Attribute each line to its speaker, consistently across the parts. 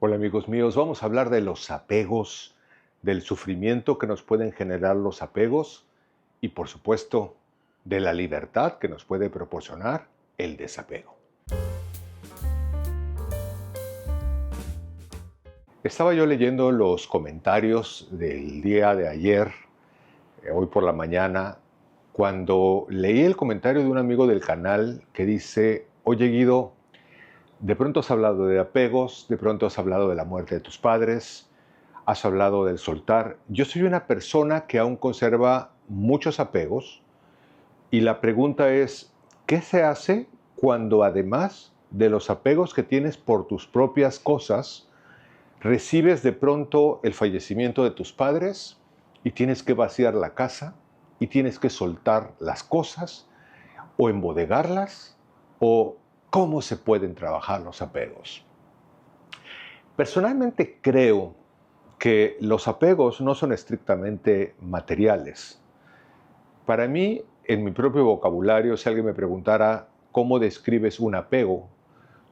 Speaker 1: Hola amigos míos, vamos a hablar de los apegos, del sufrimiento que nos pueden generar los apegos y por supuesto de la libertad que nos puede proporcionar el desapego. Estaba yo leyendo los comentarios del día de ayer, hoy por la mañana, cuando leí el comentario de un amigo del canal que dice: oye Guido, de pronto has hablado de apegos, de pronto has hablado de la muerte de tus padres, has hablado del soltar. Yo soy una persona que aún conserva muchos apegos y la pregunta es, ¿qué se hace cuando además de los apegos que tienes por tus propias cosas, recibes de pronto el fallecimiento de tus padres y tienes que vaciar la casa y tienes que soltar las cosas o embodegarlas? ¿O cómo se pueden trabajar los apegos? Personalmente creo que los apegos no son estrictamente materiales. Para mí, en mi propio vocabulario, si alguien me preguntara cómo describes un apego,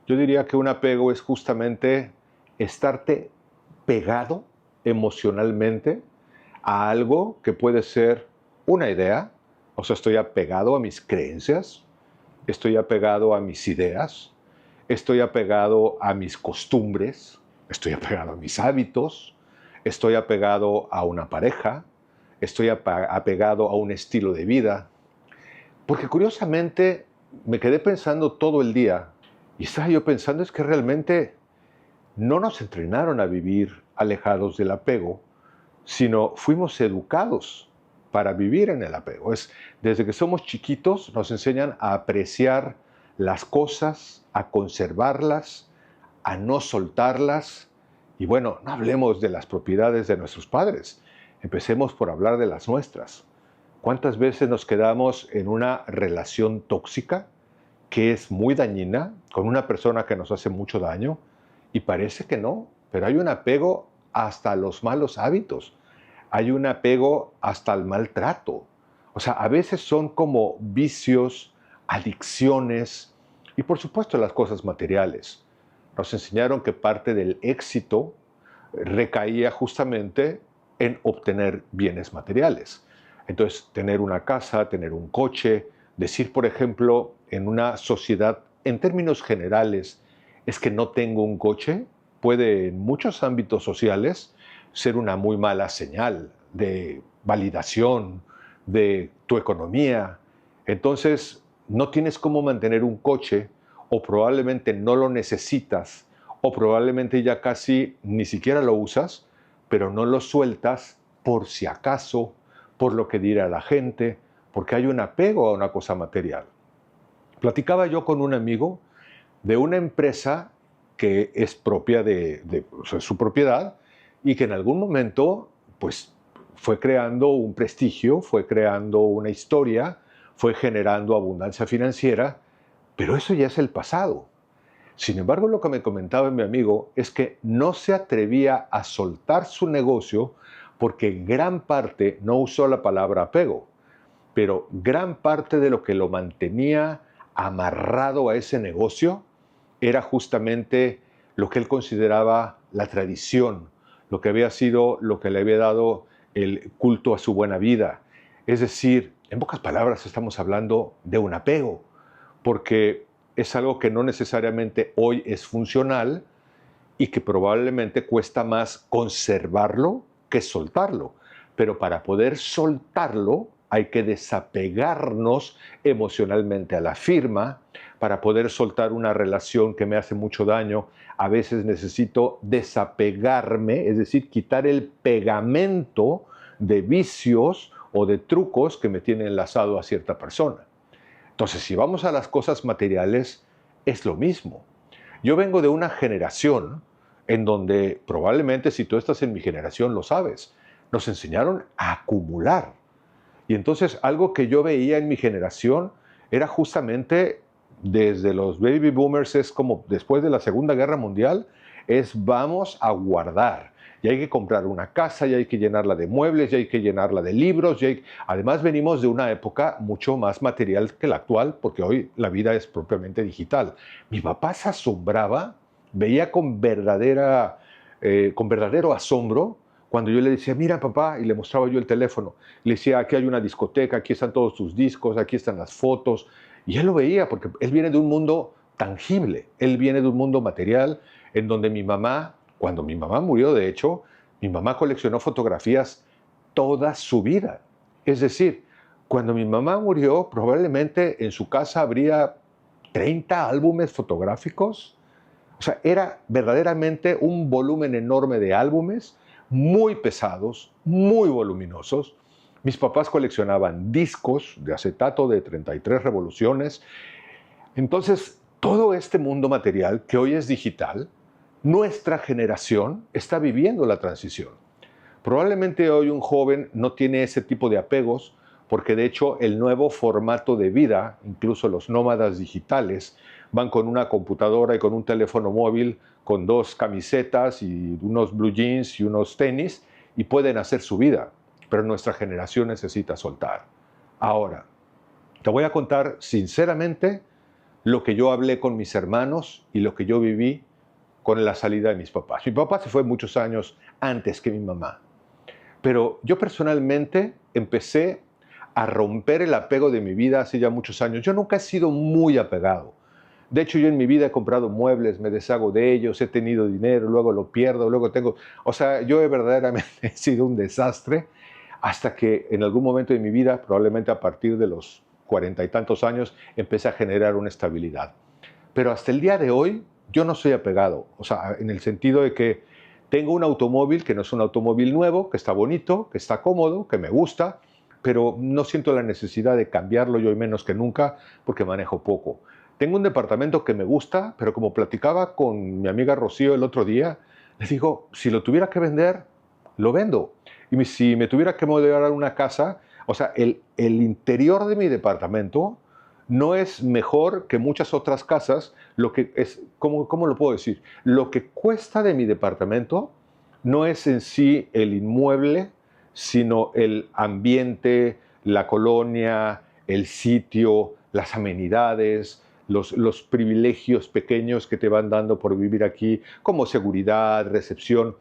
Speaker 1: yo diría que un apego es justamente estarte pegado emocionalmente a algo que puede ser una idea, o sea, estoy apegado a mis creencias, estoy apegado a mis ideas, estoy apegado a mis costumbres, estoy apegado a mis hábitos, estoy apegado a una pareja, estoy apegado a un estilo de vida. Porque curiosamente me quedé pensando todo el día y estaba yo pensando es que realmente no nos entrenaron a vivir alejados del apego, sino fuimos educados para vivir en el apego. Desde que somos chiquitos nos enseñan a apreciar las cosas, a conservarlas, a no soltarlas. Y bueno, no hablemos de las propiedades de nuestros padres, empecemos por hablar de las nuestras. ¿Cuántas veces nos quedamos en una relación tóxica que es muy dañina, con una persona que nos hace mucho daño? Y parece que no, pero hay un apego hasta a los malos hábitos, hay un apego hasta al maltrato. O sea, a veces son como vicios, adicciones y por supuesto las cosas materiales. Nos enseñaron que parte del éxito recaía justamente en obtener bienes materiales. Entonces, tener una casa, tener un coche, decir, por ejemplo, en una sociedad, en términos generales, es que no tengo un coche, puede en muchos ámbitos sociales ser una muy mala señal de validación de tu economía. Entonces, no tienes cómo mantener un coche o probablemente no lo necesitas o probablemente ya casi ni siquiera lo usas, pero no lo sueltas por si acaso, por lo que dirá la gente, porque hay un apego a una cosa material. Platicaba yo con un amigo de una empresa que es propia o sea, su propiedad y que en algún momento pues fue creando un prestigio, fue creando una historia, fue generando abundancia financiera, pero eso ya es el pasado. Sin embargo, lo que me comentaba mi amigo es que no se atrevía a soltar su negocio porque gran parte, no usó la palabra apego, pero gran parte de lo que lo mantenía amarrado a ese negocio era justamente lo que él consideraba la tradición, lo que había sido, lo que le había dado el culto a su buena vida. Es decir, en pocas palabras estamos hablando de un apego, porque es algo que no necesariamente hoy es funcional y que probablemente cuesta más conservarlo que soltarlo. Pero para poder soltarlo hay que desapegarnos emocionalmente a la firma. Para poder soltar una relación que me hace mucho daño, a veces necesito desapegarme, es decir, quitar el pegamento de vicios o de trucos que me tienen enlazado a cierta persona. Entonces, si vamos a las cosas materiales, es lo mismo. Yo vengo de una generación en donde probablemente si tú estás en mi generación lo sabes, nos enseñaron a acumular. Y entonces algo que yo veía en mi generación era justamente desde los baby boomers, es como después de la Segunda Guerra Mundial, es vamos a guardar. Y hay que comprar una casa, y hay que llenarla de muebles, y hay que llenarla de libros. Además venimos de una época mucho más material que la actual, porque hoy la vida es propiamente digital. Mi papá se asombraba veía con verdadero asombro cuando yo le decía, mira papá, y le mostraba yo el teléfono. Le decía, aquí hay una discoteca, aquí están todos tus discos, aquí están las fotos. Y él lo veía porque él viene de un mundo tangible, él viene de un mundo material en donde mi mamá, cuando mi mamá murió de hecho, mi mamá coleccionó fotografías toda su vida. Es decir, cuando mi mamá murió, probablemente en su casa habría 30 álbumes fotográficos. O sea, era verdaderamente un volumen enorme de álbumes, muy pesados, muy voluminosos. Mis papás coleccionaban discos de acetato de 33 revoluciones. Entonces, todo este mundo material que hoy es digital, nuestra generación está viviendo la transición. Probablemente hoy un joven no tiene ese tipo de apegos porque de hecho el nuevo formato de vida, incluso los nómadas digitales, van con una computadora y con un teléfono móvil, con dos camisetas y unos blue jeans y unos tenis y pueden hacer su vida, pero nuestra generación necesita soltar. Ahora, te voy a contar sinceramente lo que yo hablé con mis hermanos y lo que yo viví con la salida de mis papás. Mi papá se fue muchos años antes que mi mamá. Pero yo personalmente empecé a romper el apego de mi vida hace ya muchos años. Yo nunca he sido muy apegado. De hecho, yo en mi vida he comprado muebles, me deshago de ellos, he tenido dinero, luego lo pierdo, luego tengo... O sea, yo verdaderamente he sido un desastre hasta que en algún momento de mi vida, probablemente a partir de los 40 y tantos años, empecé a generar una estabilidad. Pero hasta el día de hoy yo no soy apegado, o sea, en el sentido de que tengo un automóvil que no es un automóvil nuevo, que está bonito, que está cómodo, que me gusta, pero no siento la necesidad de cambiarlo yo y menos que nunca porque manejo poco. Tengo un departamento que me gusta, pero como platicaba con mi amiga Rocío el otro día, le digo, si lo tuviera que vender, lo vendo. Y si me tuviera que mudar a una casa, o sea, el interior de mi departamento no es mejor que muchas otras casas. Lo que es, ¿cómo lo puedo decir? Lo que cuesta de mi departamento no es en sí el inmueble, sino el ambiente, la colonia, el sitio, las amenidades, los privilegios pequeños que te van dando por vivir aquí, como seguridad, recepción.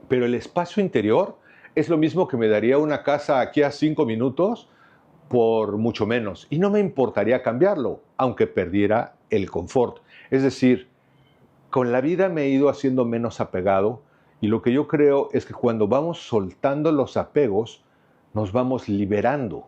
Speaker 1: Pero el espacio interior es lo mismo que me daría una casa aquí a 5 minutos por mucho menos. Y no me importaría cambiarlo, aunque perdiera el confort. Es decir, con la vida me he ido haciendo menos apegado y lo que yo creo es que cuando vamos soltando los apegos, nos vamos liberando.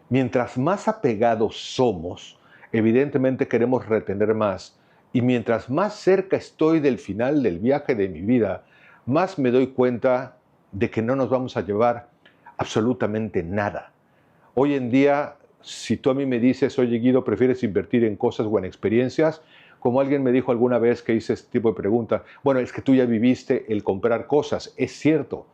Speaker 1: Mientras más apegados somos, evidentemente queremos retener más. Y mientras más cerca estoy del final del viaje de mi vida, más me doy cuenta de que no nos vamos a llevar absolutamente nada. Hoy en día, si tú a mí me dices, oye Guido, ¿prefieres invertir en cosas o en experiencias? Como alguien me dijo alguna vez que hice este tipo de pregunta, bueno, es que tú ya viviste el comprar cosas, es cierto,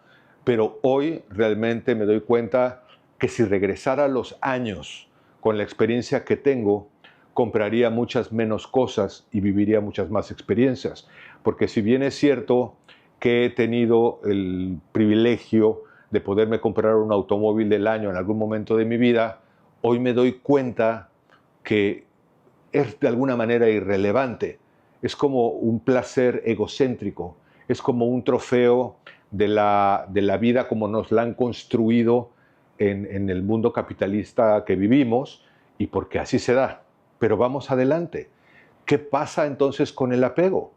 Speaker 1: pero hoy realmente me doy cuenta que si regresara a los años con la experiencia que tengo, compraría muchas menos cosas y viviría muchas más experiencias. Porque si bien es cierto que he tenido el privilegio de poderme comprar un automóvil del año en algún momento de mi vida, hoy me doy cuenta que es de alguna manera irrelevante. Es como un placer egocéntrico, es como un trofeo de la vida como nos la han construido en el mundo capitalista que vivimos y porque así se da. Pero vamos adelante. ¿Qué pasa entonces con el apego?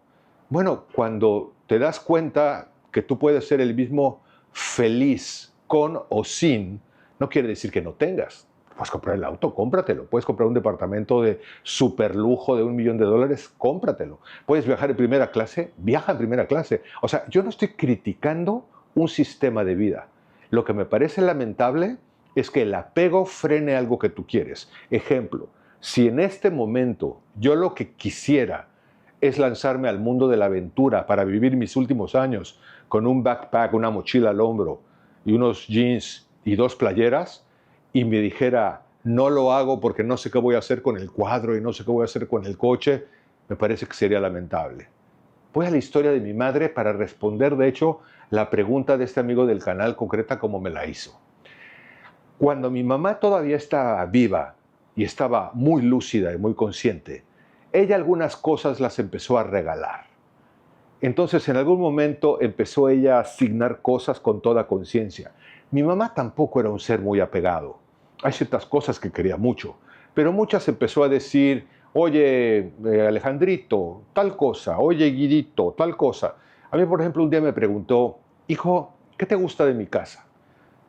Speaker 1: Bueno, cuando te das cuenta que tú puedes ser el mismo feliz con o sin, no quiere decir que no tengas. Puedes comprar el auto, cómpratelo. Puedes comprar un departamento de super lujo de $1.000.000, cómpratelo. Puedes viajar en primera clase, viaja en primera clase. O sea, yo no estoy criticando un sistema de vida. Lo que me parece lamentable es que el apego frene algo que tú quieres. Ejemplo, si en este momento yo lo que quisiera es lanzarme al mundo de la aventura para vivir mis últimos años con un backpack, una mochila al hombro y unos jeans y 2 playeras, y me dijera, no lo hago porque no sé qué voy a hacer con el cuadro y no sé qué voy a hacer con el coche, me parece que sería lamentable. Voy a la historia de mi madre para responder, de hecho, la pregunta de este amigo del canal concreta como me la hizo. Cuando mi mamá todavía estaba viva y estaba muy lúcida y muy consciente, ella algunas cosas las empezó a regalar. Entonces, en algún momento empezó ella a asignar cosas con toda conciencia. Mi mamá tampoco era un ser muy apegado. Hay ciertas cosas que quería mucho, pero muchas empezó a decir, oye, Alejandrito, tal cosa, oye, Guidito, tal cosa. A mí, por ejemplo, un día me preguntó, hijo, ¿qué te gusta de mi casa?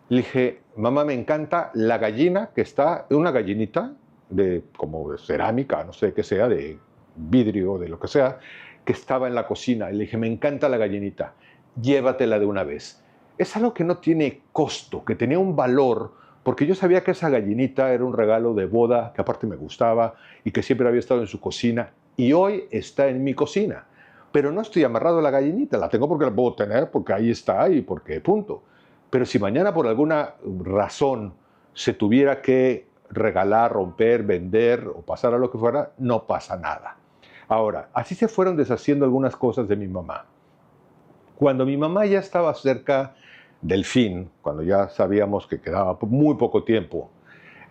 Speaker 1: Le dije, mamá, me encanta la gallina que está, una gallinita de como de cerámica, no sé qué sea, de vidrio, de lo que sea, que estaba en la cocina. Y le dije, me encanta la gallinita, llévatela de una vez. Es algo que no tiene costo, que tenía un valor, porque yo sabía que esa gallinita era un regalo de boda, que aparte me gustaba y que siempre había estado en su cocina, y hoy está en mi cocina. Pero no estoy amarrado a la gallinita, la tengo porque la puedo tener, porque ahí está y porque punto. Pero si mañana por alguna razón se tuviera que regalar, romper, vender o pasar a lo que fuera, no pasa nada. Ahora, así se fueron deshaciendo algunas cosas de mi mamá. Cuando mi mamá ya estaba cerca del fin, cuando ya sabíamos que quedaba muy poco tiempo,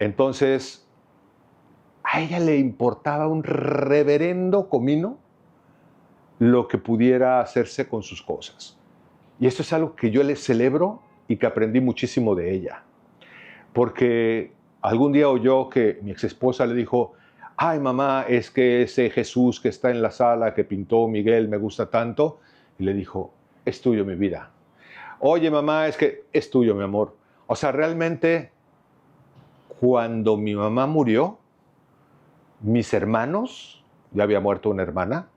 Speaker 1: entonces a ella le importaba un reverendo comino lo que pudiera hacerse con sus cosas. Y esto es algo que yo le celebro y que aprendí muchísimo de ella. Porque algún día oyó que mi exesposa le dijo, ay mamá, es que ese Jesús que está en la sala que pintó Miguel me gusta tanto. Y le dijo, es tuyo mi vida. Oye mamá, es que es tuyo mi amor. O sea, realmente cuando mi mamá murió, mis hermanos, ya había muerto una hermana,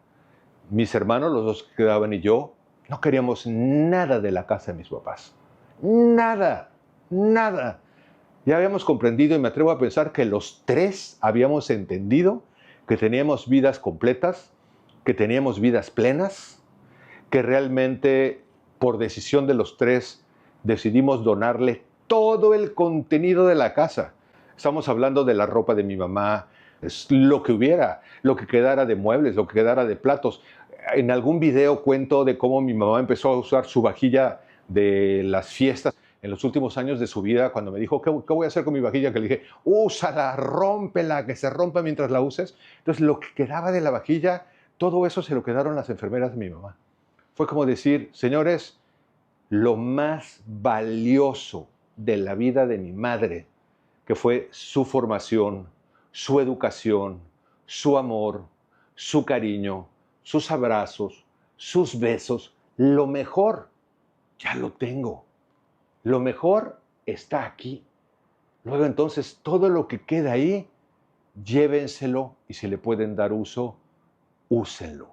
Speaker 1: mis hermanos, los dos que quedaban y yo, no queríamos nada de la casa de mis papás. Nada, nada. Ya habíamos comprendido y me atrevo a pensar que los tres habíamos entendido que teníamos vidas completas, que teníamos vidas plenas, que realmente por decisión de los tres decidimos donarle todo el contenido de la casa. Estamos hablando de la ropa de mi mamá, es lo que hubiera, lo que quedara de muebles, lo que quedara de platos. En algún video cuento de cómo mi mamá empezó a usar su vajilla de las fiestas en los últimos años de su vida, cuando me dijo, ¿qué voy a hacer con mi vajilla? Que le dije, úsala, rómpela, que se rompa mientras la uses. Entonces, lo que quedaba de la vajilla, todo eso se lo quedaron las enfermeras de mi mamá. Fue como decir, señores, lo más valioso de la vida de mi madre, que fue su formación, su educación, su amor, su cariño, sus abrazos, sus besos, lo mejor, ya lo tengo. Lo mejor está aquí. Luego entonces todo lo que queda ahí, llévenselo y si le pueden dar uso, úsenlo.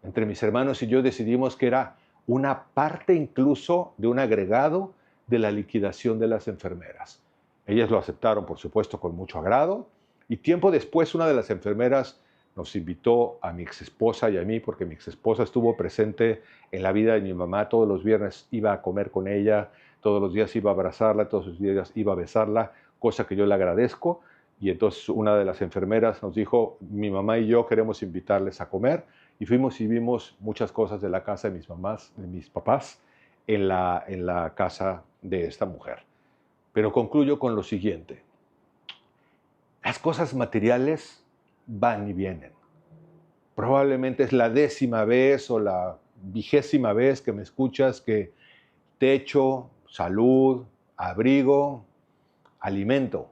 Speaker 1: Entre mis hermanos y yo decidimos que era una parte incluso de un agregado de la liquidación de las enfermeras. Ellas lo aceptaron, por supuesto, con mucho agrado y tiempo después una de las enfermeras nos invitó a mi exesposa y a mí, porque mi exesposa estuvo presente en la vida de mi mamá. Todos los viernes iba a comer con ella, todos los días iba a abrazarla, todos los días iba a besarla, cosa que yo le agradezco. Y entonces una de las enfermeras nos dijo, mi mamá y yo queremos invitarles a comer. Y fuimos y vimos muchas cosas de la casa de mis mamás, de mis papás, en la casa de esta mujer. Pero concluyo con lo siguiente. Las cosas materiales van y vienen. Probablemente es la 10ª vez o la 20ª vez que me escuchas que techo, salud, abrigo, alimento.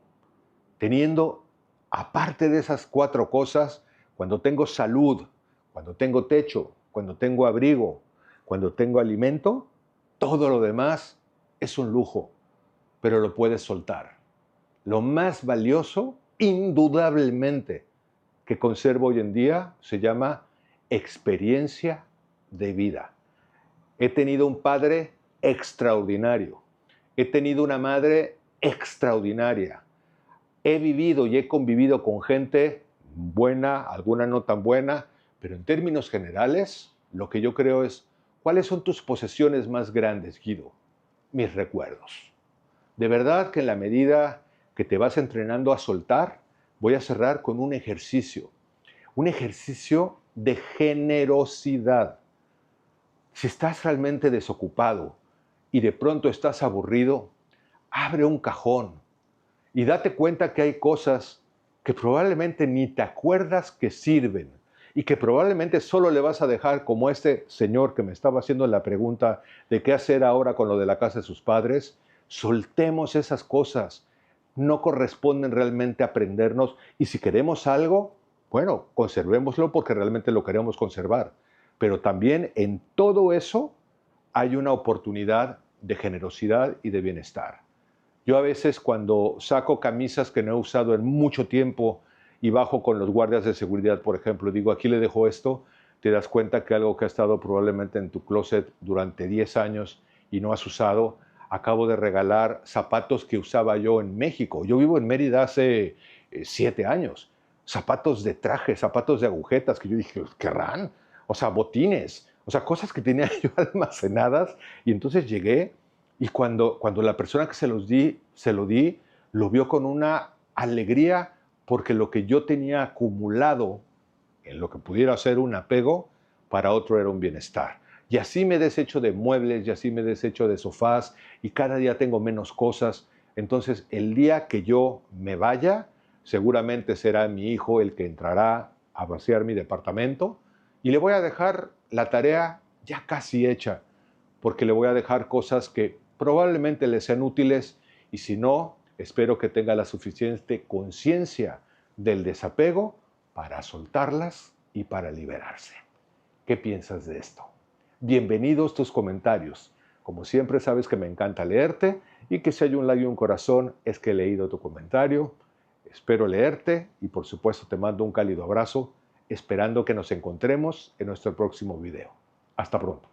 Speaker 1: Teniendo, aparte de esas 4 cosas, cuando tengo salud, cuando tengo techo, cuando tengo abrigo, cuando tengo alimento, todo lo demás es un lujo, pero lo puedes soltar. Lo más valioso, indudablemente, que conservo hoy en día se llama experiencia de vida. He tenido un padre extraordinario. He tenido una madre extraordinaria. He vivido y he convivido con gente buena, alguna no tan buena, pero en términos generales, lo que yo creo es, ¿cuáles son tus posesiones más grandes, Guido? Mis recuerdos. De verdad que en la medida que te vas entrenando a soltar, voy a cerrar con un ejercicio de generosidad. Si estás realmente desocupado y de pronto estás aburrido, abre un cajón y date cuenta que hay cosas que probablemente ni te acuerdas que sirven y que probablemente solo le vas a dejar, como este señor que me estaba haciendo la pregunta de qué hacer ahora con lo de la casa de sus padres. Soltemos esas cosas, no corresponden realmente aprendernos, y si queremos algo, bueno, conservémoslo porque realmente lo queremos conservar, pero también en todo eso hay una oportunidad de generosidad y de bienestar. Yo a veces cuando saco camisas que no he usado en mucho tiempo y bajo con los guardias de seguridad, por ejemplo, digo, aquí le dejo esto, te das cuenta que algo que ha estado probablemente en tu closet durante 10 años y no has usado. Acabo de regalar zapatos que usaba yo en México. Yo vivo en Mérida hace 7 años. Zapatos de traje, zapatos de agujetas, que yo dije, ¿querrán? O sea, botines, o sea, cosas que tenía yo almacenadas. Y entonces llegué y cuando la persona que se lo di, lo vio con una alegría porque lo que yo tenía acumulado en lo que pudiera ser un apego, para otro era un bienestar. Y así me deshecho de muebles, y así me deshecho de sofás, y cada día tengo menos cosas. Entonces, el día que yo me vaya, seguramente será mi hijo el que entrará a vaciar mi departamento, y le voy a dejar la tarea ya casi hecha, porque le voy a dejar cosas que probablemente le sean útiles, y si no, espero que tenga la suficiente conciencia del desapego para soltarlas y para liberarse. ¿Qué piensas de esto? Bienvenidos tus comentarios. Como siempre sabes que me encanta leerte y que si hay un like y un corazón es que he leído tu comentario. Espero leerte y por supuesto te mando un cálido abrazo, esperando que nos encontremos en nuestro próximo video. Hasta pronto.